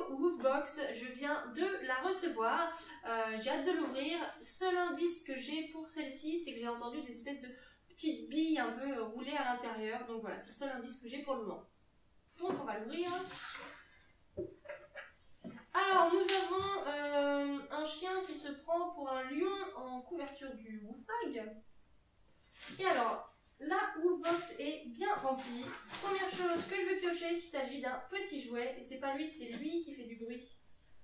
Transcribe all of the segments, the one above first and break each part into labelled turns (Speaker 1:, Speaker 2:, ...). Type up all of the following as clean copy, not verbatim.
Speaker 1: Woofbox, je viens de la recevoir, j'ai hâte de l'ouvrir. Seul indice que j'ai pour celle-ci, c'est que j'ai entendu des espèces de petites billes un peu roulées à l'intérieur, donc voilà, c'est le seul indice que j'ai pour le moment. Donc on va l'ouvrir. Alors nous avons un chien qui se prend pour un lion en couverture du Woofbag. Et alors, la Woofbox est bien remplie. Première chose que je vais piocher, il s'agit d'un petit jouet. Et c'est pas lui, c'est lui qui fait du bruit.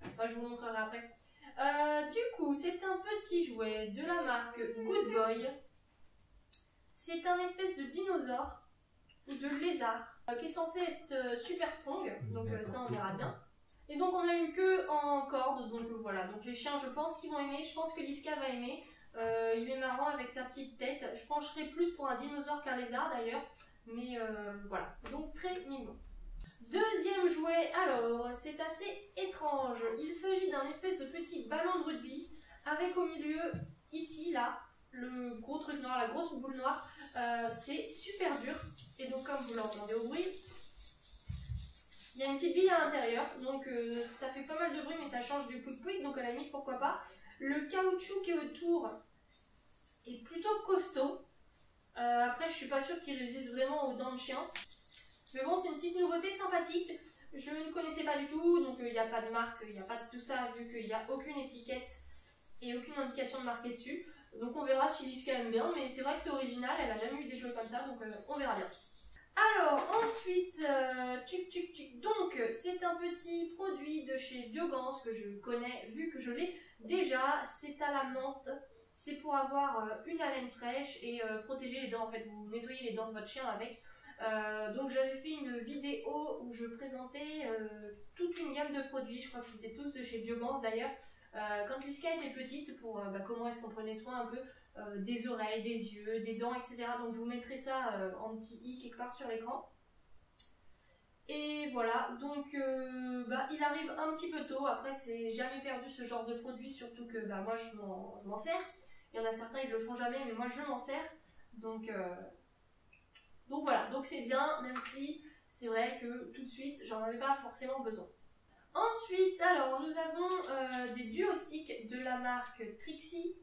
Speaker 1: Enfin, je vous montrerai après. Du coup, c'est un petit jouet de la marque Good Boy. C'est un espèce de dinosaure ou de lézard qui est censé être super strong. Donc ça, on verra bien. Et donc on a une queue en corde, donc voilà, donc les chiens je pense qu'ils vont aimer, je pense que Liska va aimer, il est marrant avec sa petite tête, je pencherai plus pour un dinosaure qu'un lézard d'ailleurs, mais voilà, donc très mignon. Deuxième jouet, alors c'est assez étrange, il s'agit d'un espèce de petit ballon de rugby avec au milieu, ici, là, le gros truc noir, la grosse boule noire, c'est super dur, et donc comme vous l'entendez au bruit, il y a une petite bille à l'intérieur, donc ça fait pas mal de bruit, mais ça change du pouic-pouic, donc à la limite, pourquoi pas. Le caoutchouc qui est autour est plutôt costaud. Après, je suis pas sûre qu'il résiste vraiment aux dents de chien. Mais bon, c'est une petite nouveauté sympathique. Je ne connaissais pas du tout, donc il n'y a pas de marque, il n'y a pas de tout ça, vu qu'il n'y a aucune étiquette et aucune indication de marquée dessus. Donc on verra si Liska aime bien, mais c'est vrai que c'est original, elle a jamais eu des jouets comme ça, donc on verra bien. Alors ensuite, donc c'est un petit produit de chez Biogans que je connais vu que je l'ai déjà, c'est à la menthe, c'est pour avoir une haleine fraîche et protéger les dents, en fait vous nettoyez les dents de votre chien avec. Donc j'avais fait une vidéo où je présentais toute une gamme de produits, je crois que c'était tous de chez Biogans d'ailleurs, quand Liska était petite pour comment est-ce qu'on prenait soin un peu des oreilles, des yeux, des dents, etc. Donc je vous mettrai ça en petit i quelque part sur l'écran. Et voilà, donc il arrive un petit peu tôt, après c'est jamais perdu ce genre de produit, surtout que moi je m'en sers. Il y en a certains ils le font jamais, mais moi je m'en sers. Donc voilà, donc c'est bien, même si c'est vrai que tout de suite j'en avais pas forcément besoin. Ensuite, alors nous avons des duo sticks de la marque Trixie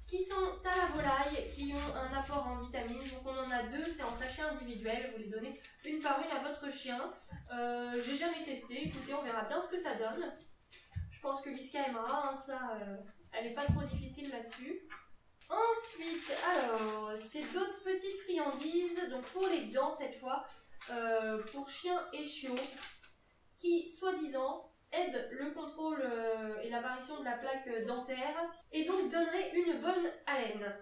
Speaker 1: qui sont à la volaille, qui ont un apport en vitamines. Donc on en a deux, c'est en sachet individuel, vous les donnez une par une à votre chien. J'ai jamais testé, écoutez, on verra bien ce que ça donne. Je pense que Liska aimera, hein, ça, elle n'est pas trop difficile là-dessus. Ensuite, alors, c'est d'autres petites friandises, donc pour les dents cette fois, pour chiens et chiots, qui soi-disant aide le contrôle et l'apparition de la plaque dentaire et donc donnerait une bonne haleine.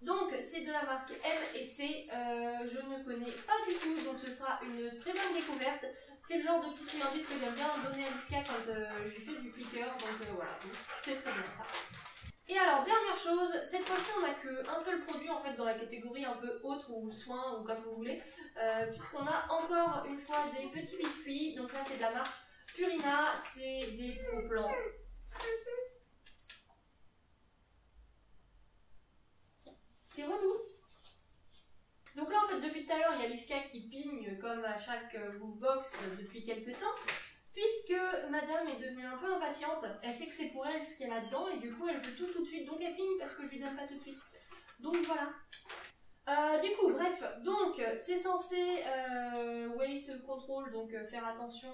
Speaker 1: Donc c'est de la marque M&C, je ne connais pas du tout, donc ce sera une très bonne découverte. C'est le genre de petit friandise que j'aime bien donner à Liska quand je lui fais du clicker, donc voilà, c'est très bien ça. Et alors dernière chose, cette fois-ci on n'a qu'un seul produit en fait dans la catégorie un peu autre ou soins ou comme vous voulez, puisqu'on a encore une fois des petits biscuits, donc là c'est de la marque Purina, c'est des Pro Plan. T'es relou. Donc là en fait depuis tout à l'heure il y a Liska qui pigne comme à chaque Woofbox depuis quelques temps, puisque madame est devenue un peu impatiente, elle sait que c'est pour elle ce qu'il y a là-dedans et du coup elle veut tout de suite, donc elle pigne parce que je lui donne pas tout de suite. Donc voilà. Du coup, bref, donc c'est censé weight control, donc faire attention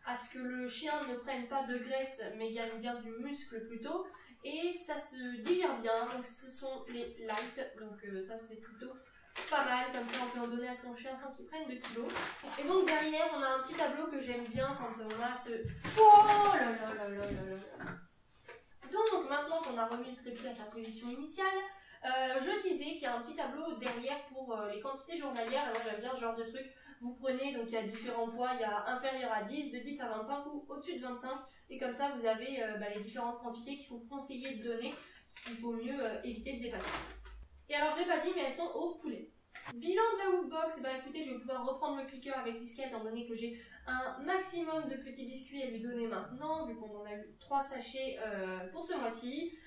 Speaker 1: à ce que le chien ne prenne pas de graisse mais gagne bien du muscle plutôt, et ça se digère bien, donc ce sont les light, donc ça c'est plutôt pas mal, comme ça on peut en donner à son chien sans qu'il prenne de kilos. Et donc derrière on a un petit tableau que j'aime bien quand on a ce... Oh là là là là là là. Donc maintenant qu'on a remis le trépied à sa position initiale, je disais qu'il y a un petit tableau derrière pour les quantités journalières, et moi j'aime bien ce genre de truc. Vous prenez, donc il y a différents poids, il y a inférieur à 10, de 10 à 25 ou au-dessus de 25, et comme ça vous avez les différentes quantités qui sont conseillées de donner, qu'il faut mieux éviter de dépasser. Et alors je l'ai pas dit, mais elles sont au poulet. Bilan de la Woofbox, écoutez, je vais pouvoir reprendre le clicker avec Liska étant donné que j'ai un maximum de petits biscuits à lui donner maintenant, vu qu'on en a eu 3 sachets pour ce mois-ci.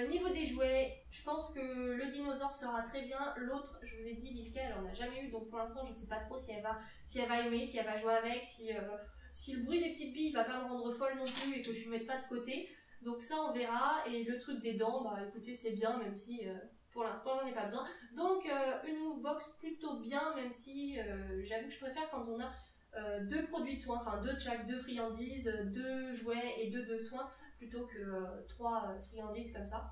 Speaker 1: Niveau des jouets, je pense que le dinosaure sera très bien. L'autre, je vous ai dit, Liska, elle en a jamais eu, donc pour l'instant je sais pas trop si elle va aimer, si elle va jouer avec, si si le bruit des petites billes va pas me rendre folle non plus et que je ne mette pas de côté. Donc ça on verra. Et le truc des dents, bah écoutez c'est bien même si pour l'instant j'en ai pas besoin. Donc une Movebox plutôt bien même si j'avoue que je préfère quand on a deux produits de soins, enfin deux de chaque, deux friandises, deux jouets et deux de soins plutôt que trois friandises comme ça.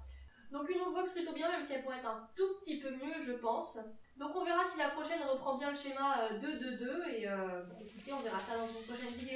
Speaker 1: Donc une Movebox plutôt bien même si elle pourrait être un tout petit peu mieux je pense. Donc on verra si la prochaine reprend bien le schéma 2-2-2 et bon, écoutez on verra ça dans une prochaine vidéo.